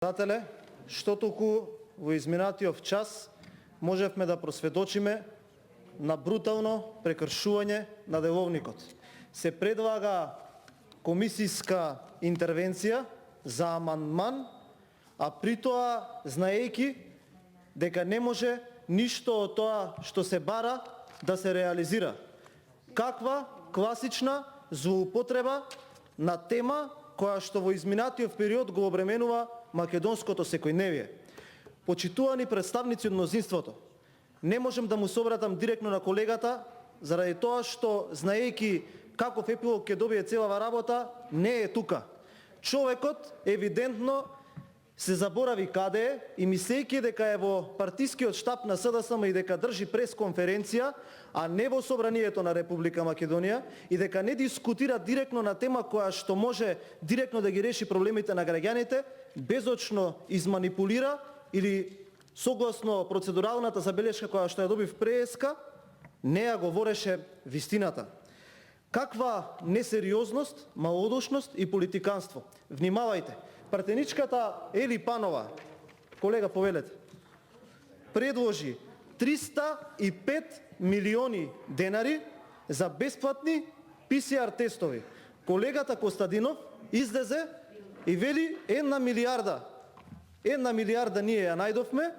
Председателе, што толку во изминатиот час можевме да просведочиме на брутално прекршување на деловникот. Се предлага комисиска интервенција за амандман, а при тоа знаејќи дека не може ништо од тоа што се бара да се реализира. Каква класична злоупотреба на тема која што во изминатиот период го обременува македонското секојдневие. Почитувани представници од мнозинството, не можем да му се обратам директно на колегата, заради тоа што, знаејќи каков епилог ќе добие целава работа, не е тука. Човекот евидентно се заборави каде е и мислејќи дека е во партискиот штаб на СДСМ и дека држи пресконференција, а не во Собранието на Република Македонија, и дека не дискутира директно на тема која што може директно да ги реши проблемите на граѓаните, безочно изманипулира или согласно процедуралната забелешка која што ја добив преска, не ја говореше вистината. Каква несериозност, малодушност и политиканство. Внимавајте, пратеничката Ели Панова, колега повелете, предложи 305 милиони денари за бесплатни ПСР тестови. Колегата Костадинов излезе и вели 1 милиарда. 1 милиарда ние ја најдовме,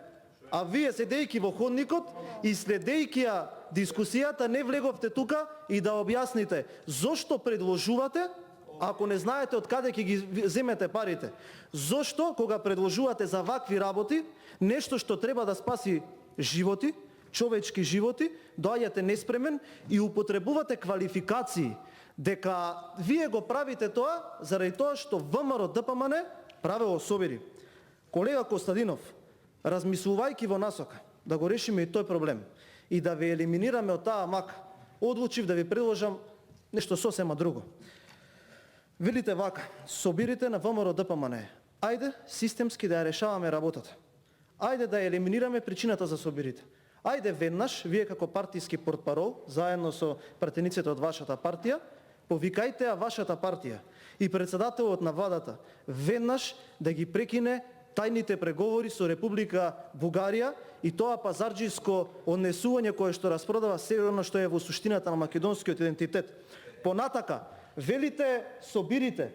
а вие седејќи во ходникот и следејќи ја дискусијата не влеговте тука и да објасните зошто предложувате, ако не знаете од каде ќе ги земете парите. Зошто кога предложувате за вакви работи, нешто што треба да спаси животи, човечки животи, доаѓате неспремен и употребувате квалификации дека вие го правите тоа заради тоа што ВМРО ДПМН правело собири. Колега Костадинов, размислувајќи во насока да го решиме и тој проблем и да ве елиминираме од таа мака, одлучив да ви предложам нешто сосема друго. Велите вака, собирите на ВМРО ДПМН. Ајде системски да ја решаваме работата. Ајде да ја елиминираме причината за собирите. Ајде веднаш, вие како партиски портпарол, заедно со пратениците од вашата партија, повикајте ја вашата партија и председателот на владата веднаш да ги прекине тајните преговори со Република Бугарија и тоа пазарџиско однесување кое што распродава се оно што е во суштината на македонскиот идентитет. Понатака, велите собирите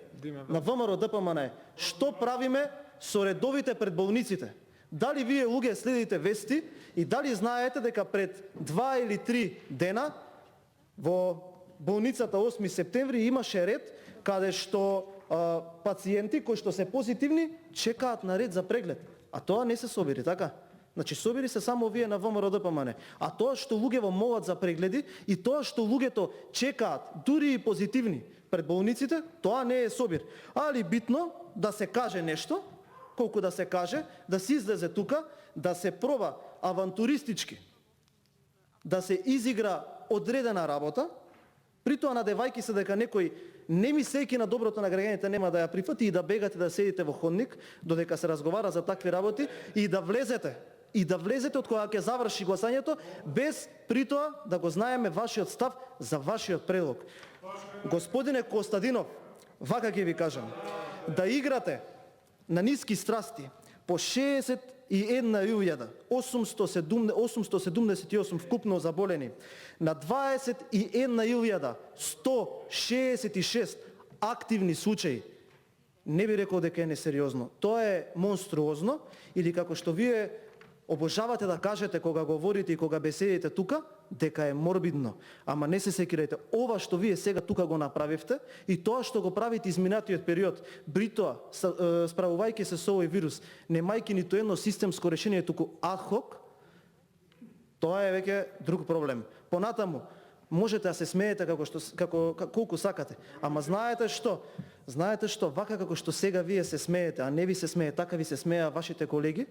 на ВМРО ДПМН, што правиме со редовите пред болниците? Дали вие луѓе следите вести и дали знаете дека пред 2 или 3 дена во болницата 8 септември имаше ред каде што пациенти кои што се позитивни чекаат на ред за преглед, а тоа не се собири, така? Значи собири се само вие на ВМРО ДПМН, а тоа што луѓето молат за прегледи и тоа што луѓето чекаат, дури и позитивни пред болниците, тоа не е собир. Али битно да се каже нешто, колку да се каже, да се излезе тука, да се проба авантуристички, да се изигра одредена работа, при тоа надевајќи се дека некој не мислејќи на доброто на граѓаните нема да ја прифати и да бегате да седите во ходник додека се разговара за такви работи и да влезете од кога ќе заврши гласањето без при тоа да го знаеме вашиот став за вашиот предлог. Господине Костадинов, вака ќе ви кажам, да играте на ниски страсти по 61.878 вкупно заболени, на 21.166 активни случаи, не би рекол дека е несериозно. Тоа е монструозно или како што вие обожавате да кажете кога говорите и кога беседите тука, дека е морбидно. Ама не се секирајте. Ова што вие сега тука го направивте и тоа што го правите изминатиот период, бритоа, справувајќи се со овој вирус, немајќи ниту едно системско решение, туку адхок, тоа е веќе друг проблем. Понатаму, можете да се смеете колку сакате, ама знаете што? Знаете што? Вака како што сега вие се смеете, а не ви се смее, така ви се смеа вашите колеги,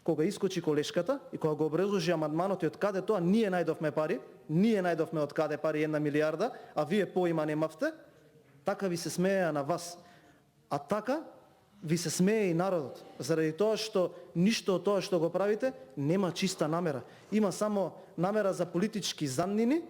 кога искочи колешката и кога го образложи амандманот и од каде тоа ние најдовме пари, ние најдовме од каде пари 1 милиарда, а вие поима немавте, така ви се смеа на вас. А така ви се смее и народот, заради тоа што ништо од тоа што го правите нема чиста намера. Има само намера за политички замнини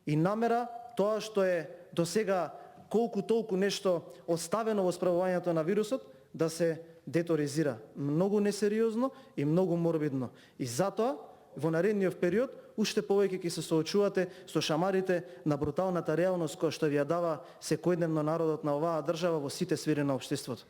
и намера тоа што е до сега колку толку нешто оставено во справувањето на вирусот да се деторизира многу несериозно и многу морбидно. И затоа во наредниот период уште повеќе ќе се соочувате со шамарите на бруталната реалност која што ви ја дава секојдневно народот на оваа држава во сите сфери на општеството.